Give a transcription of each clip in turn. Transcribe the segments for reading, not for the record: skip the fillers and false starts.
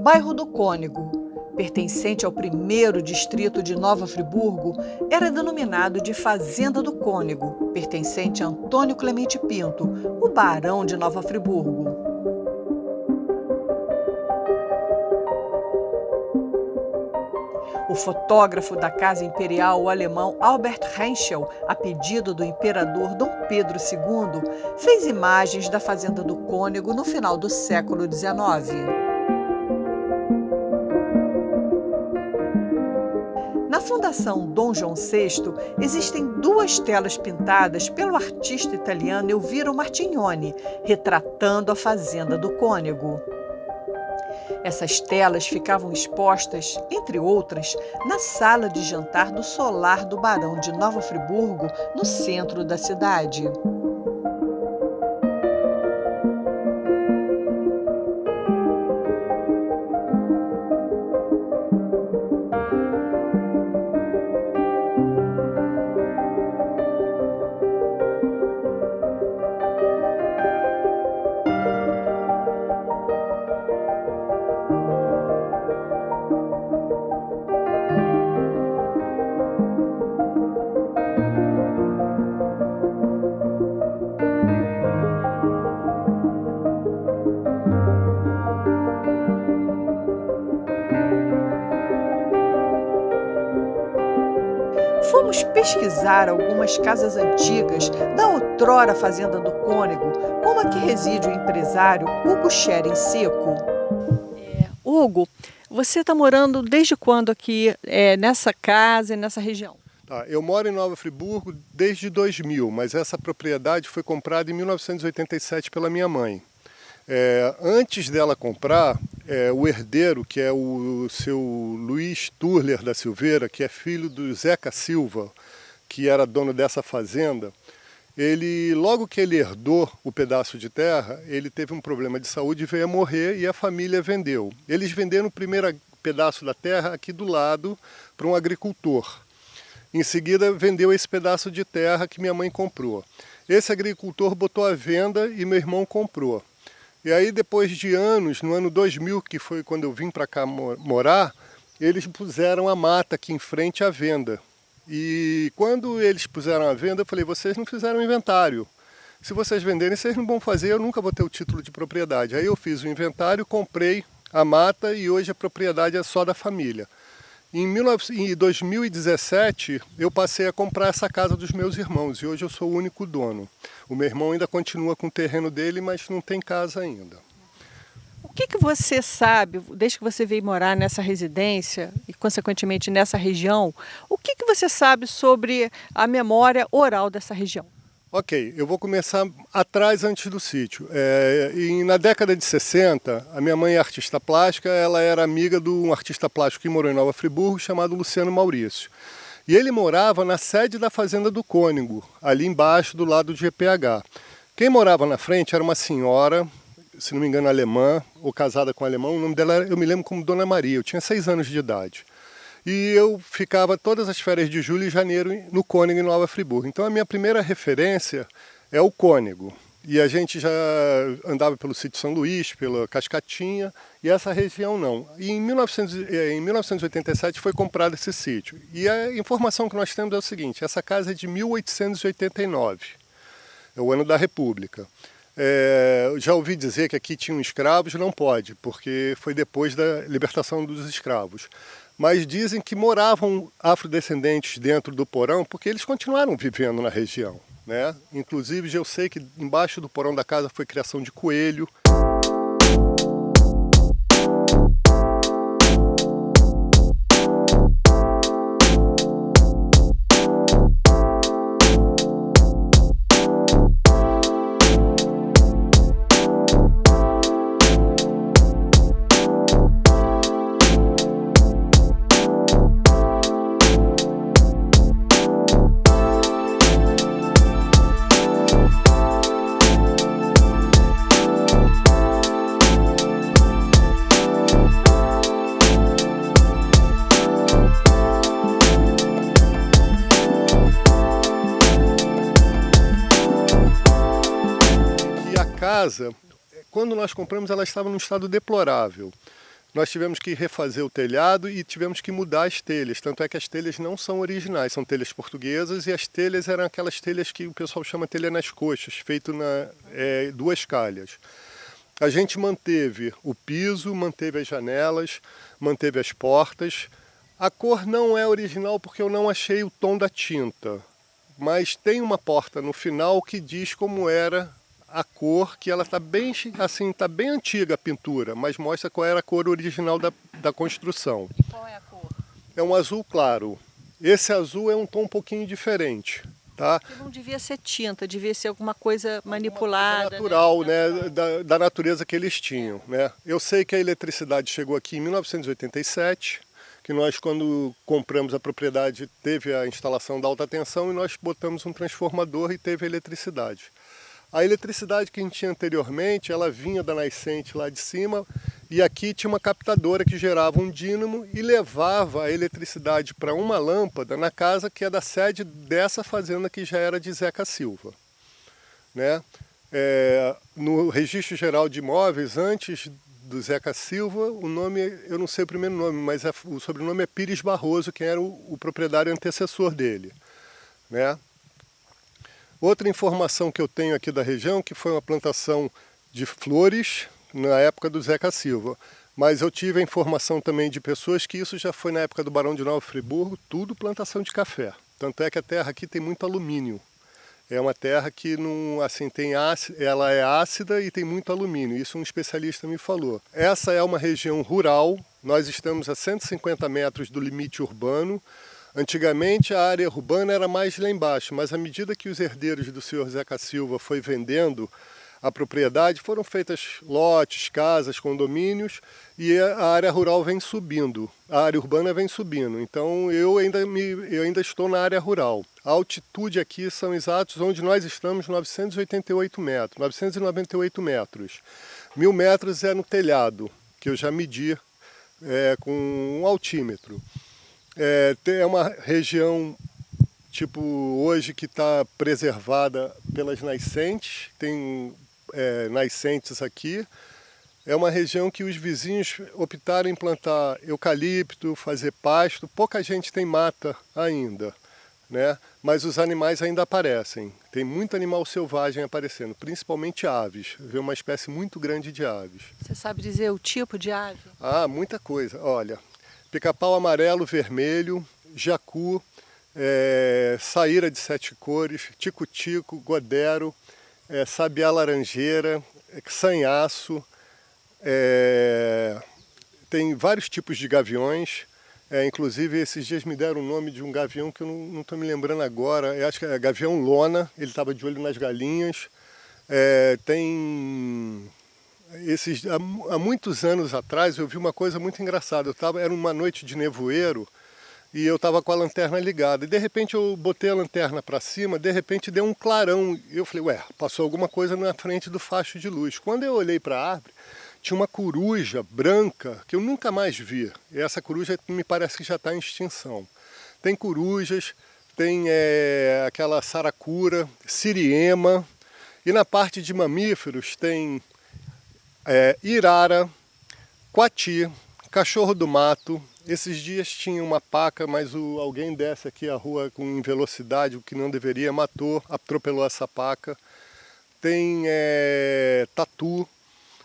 bairro do Cônego, pertencente ao primeiro distrito de Nova Friburgo, era denominado de Fazenda do Cônego, pertencente a Antônio Clemente Pinto, o barão de Nova Friburgo. O fotógrafo da Casa Imperial, o alemão Albert Henschel, a pedido do imperador Dom Pedro II, fez imagens da Fazenda do Cônego no final do século XIX. Na Fundação Dom João VI, existem 2 telas pintadas pelo artista italiano Elviro Martignoni, retratando a Fazenda do Cônego. Essas telas ficavam expostas, entre outras, na sala de jantar do solar do Barão de Nova Friburgo, no centro da cidade. Fomos pesquisar algumas casas antigas da outrora Fazenda do Cônego, como a que reside o empresário Hugo Scheren Seco. Hugo, você está morando desde quando aqui nessa casa e nessa região? Eu moro em Nova Friburgo desde 2000, mas essa propriedade foi comprada em 1987 pela minha mãe. Antes dela comprar, o herdeiro, que é o seu Luiz Turler da Silveira, que é filho do Zeca Silva, que era dono dessa fazenda, logo que ele herdou o pedaço de terra, ele teve um problema de saúde e veio a morrer e a família vendeu. Eles venderam o primeiro pedaço da terra aqui do lado para um agricultor. Em seguida vendeu esse pedaço de terra que minha mãe comprou. Esse agricultor botou à venda e meu irmão comprou. E aí, depois de anos, no ano 2000, que foi quando eu vim para cá morar, eles puseram a mata aqui em frente à venda. E quando eles puseram à venda, eu falei, vocês não fizeram inventário. Se vocês venderem, vocês não vão fazer, eu nunca vou ter o título de propriedade. Aí eu fiz o inventário, comprei a mata e hoje a propriedade é só da família. Em 2017, eu passei a comprar essa casa dos meus irmãos e hoje eu sou o único dono. O meu irmão ainda continua com o terreno dele, mas não tem casa ainda. O que você sabe, desde que você veio morar nessa residência e, consequentemente, nessa região, o que você sabe sobre a memória oral dessa região? Ok, eu vou começar atrás, antes do sítio. Na década de 60, a minha mãe é artista plástica, ela era amiga de um artista plástico que morou em Nova Friburgo, chamado Luciano Maurício. E ele morava na sede da Fazenda do Cônego, ali embaixo, do lado do GPH. Quem morava na frente era uma senhora, se não me engano alemã, ou casada com um alemão, o nome dela eu me lembro como Dona Maria, eu tinha 6 anos de idade. E eu ficava todas as férias de julho e janeiro no Cônego, em Nova Friburgo. Então a minha primeira referência é o Cônego. E a gente já andava pelo sítio São Luís, pela Cascatinha, e essa região não. E em 1987 foi comprado esse sítio. E a informação que nós temos é o seguinte, essa casa é de 1889, é o ano da República. Já ouvi dizer que aqui tinham escravos, não pode, porque foi depois da libertação dos escravos. Mas dizem que moravam afrodescendentes dentro do porão, porque eles continuaram vivendo na região, né? Inclusive, eu sei que embaixo do porão da casa foi criação de coelho. casa, quando nós compramos, ela estava num estado deplorável. nós tivemos que refazer o telhado e tivemos que mudar as telhas. Tanto é que as telhas não são originais, são telhas portuguesas, e as telhas eram aquelas telhas que o pessoal chama telha nas coxas, feito na duas calhas. A gente manteve o piso, manteve as janelas, manteve as portas. A cor não é original porque eu não achei o tom da tinta, mas tem uma porta no final que diz como era a cor, que ela está bem, assim, tá bem antiga a pintura, mas mostra qual era a cor original da construção. E qual é a cor? É um azul claro. Esse azul é um tom um pouquinho diferente. Tá? Porque não devia ser tinta, devia ser alguma coisa manipulada. Coisa natural, né? Da natureza que eles tinham. Né? Eu sei que a eletricidade chegou aqui em 1987, que nós, quando compramos a propriedade, teve a instalação da alta tensão e nós botamos um transformador e teve a eletricidade. A eletricidade que a gente tinha anteriormente, ela vinha da nascente lá de cima, e aqui tinha uma captadora que gerava um dínamo e levava a eletricidade para uma lâmpada na casa que é da sede dessa fazenda que já era de Zeca Silva. Né? No registro geral de imóveis, antes do Zeca Silva, o nome, eu não sei o primeiro nome, mas o sobrenome é Pires Barroso, que era o proprietário antecessor dele. Né? Outra informação que eu tenho aqui da região, que foi uma plantação de flores na época do Zeca Silva. Mas eu tive a informação também de pessoas que isso já foi na época do Barão de Nova Friburgo, tudo plantação de café. Tanto é que a terra aqui tem muito alumínio. É uma terra que não, assim, ela é ácida e tem muito alumínio. Isso um especialista me falou. Essa é uma região rural, nós estamos a 150 metros do limite urbano. Antigamente a área urbana era mais lá embaixo, mas à medida que os herdeiros do senhor Zeca Silva foi vendendo a propriedade, foram feitas lotes, casas, condomínios, e a área rural vem subindo, a área urbana vem subindo. Então eu ainda estou na área rural. A altitude aqui são exatos onde nós estamos, 988 metros, 998 metros. 1000 metros é no telhado, que eu já medi com um altímetro. É uma região, tipo, hoje que está preservada pelas nascentes, tem nascentes aqui. É uma região que os vizinhos optaram em plantar eucalipto, fazer pasto. Pouca gente tem mata ainda, né? Mas os animais ainda aparecem. Tem muito animal selvagem aparecendo, principalmente aves. Vê uma espécie muito grande de aves. Você sabe dizer o tipo de ave? Ah, muita coisa. Olha, pica-pau amarelo, vermelho, jacu, saíra de 7 cores, tico-tico, godero, sabiá laranjeira, sanhaço, tem vários tipos de gaviões. Inclusive esses dias me deram o nome de um gavião que eu não estou me lembrando agora. Eu acho que é gavião lona, ele estava de olho nas galinhas. Há muitos anos atrás eu vi uma coisa muito engraçada. Era uma noite de nevoeiro e eu estava com a lanterna ligada. E de repente eu botei a lanterna para cima, de repente deu um clarão. Eu falei, passou alguma coisa na frente do facho de luz. Quando eu olhei para a árvore, tinha uma coruja branca que eu nunca mais vi. E essa coruja me parece que já está em extinção. Tem corujas, tem aquela saracura, siriema. E na parte de mamíferos tem irara, coati, cachorro do mato. Esses dias tinha uma paca, mas alguém desce aqui a rua em velocidade, o que não deveria, matou, atropelou essa paca. Tem tatu.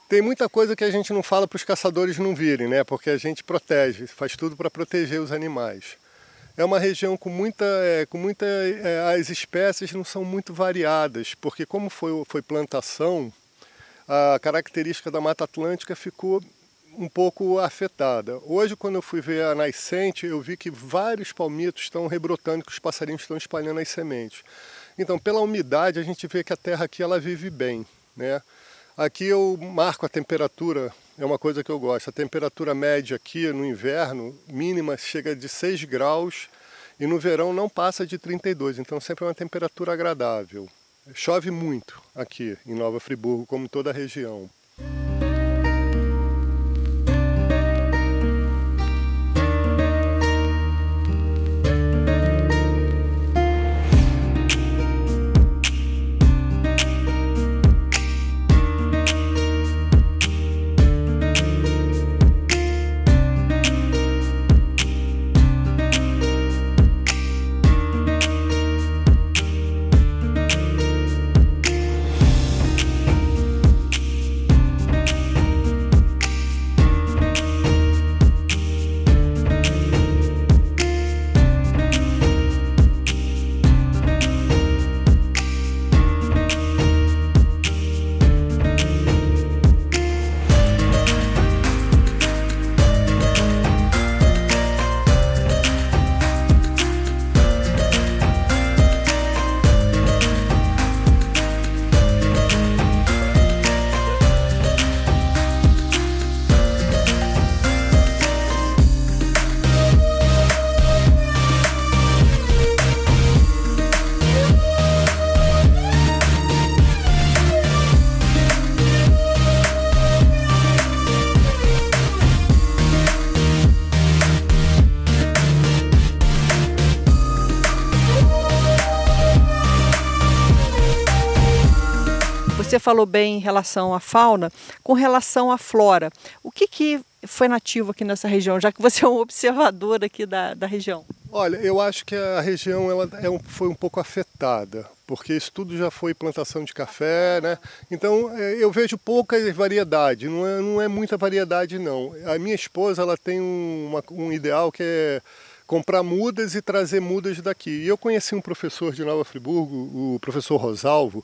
Tem muita coisa que a gente não fala para os caçadores não virem, né? Porque a gente protege, faz tudo para proteger os animais. É uma região com muita as espécies não são muito variadas, porque como foi plantação, a característica da Mata Atlântica ficou um pouco afetada. Hoje, quando eu fui ver a nascente, eu vi que vários palmitos estão rebrotando, que os passarinhos estão espalhando as sementes. Então, pela umidade, a gente vê que a terra aqui ela vive bem, né? Aqui eu marco a temperatura, é uma coisa que eu gosto. A temperatura média aqui no inverno, mínima, chega de 6 graus e no verão não passa de 32, então sempre é uma temperatura agradável. Chove muito aqui em Nova Friburgo, como toda a região. Você falou bem em relação à fauna, com relação à flora. O que foi nativo aqui nessa região, já que você é um observador aqui da região? Olha, eu acho que a região foi um pouco afetada, porque isso tudo já foi plantação de café, né? Então eu vejo pouca variedade, não é muita variedade não. A minha esposa ela tem um ideal que é comprar mudas e trazer mudas daqui. E eu conheci um professor de Nova Friburgo, o professor Rosalvo,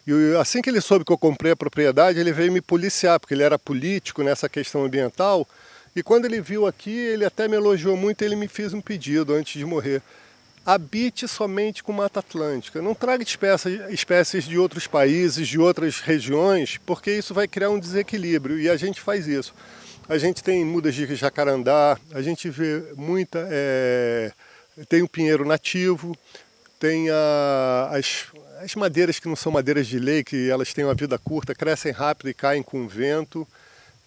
e assim que ele soube que eu comprei a propriedade, ele veio me policiar, porque ele era político nessa questão ambiental. E quando ele viu aqui, ele até me elogiou muito e ele me fez um pedido antes de morrer. Habite somente com Mata Atlântica. Não traga espécies de outros países, de outras regiões, porque isso vai criar um desequilíbrio. E a gente faz isso. A gente tem mudas de jacarandá, a gente vê muita... tem o pinheiro nativo, tem as madeiras que não são madeiras de lei, que elas têm uma vida curta, crescem rápido e caem com o vento.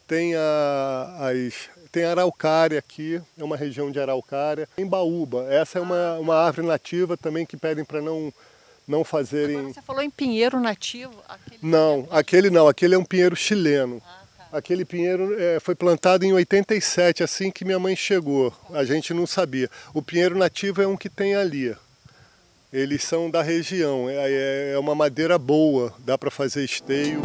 Tem a araucária aqui, é uma região de araucária. Tem baúba, essa é uma árvore nativa também que pedem para não fazerem... Agora você falou em pinheiro nativo? Aquele não, aquele é um pinheiro chileno. Tá. Aquele pinheiro foi plantado em 87, assim que minha mãe chegou, a gente não sabia. O pinheiro nativo é um que tem ali. Eles são da região, é uma madeira boa, dá para fazer esteio.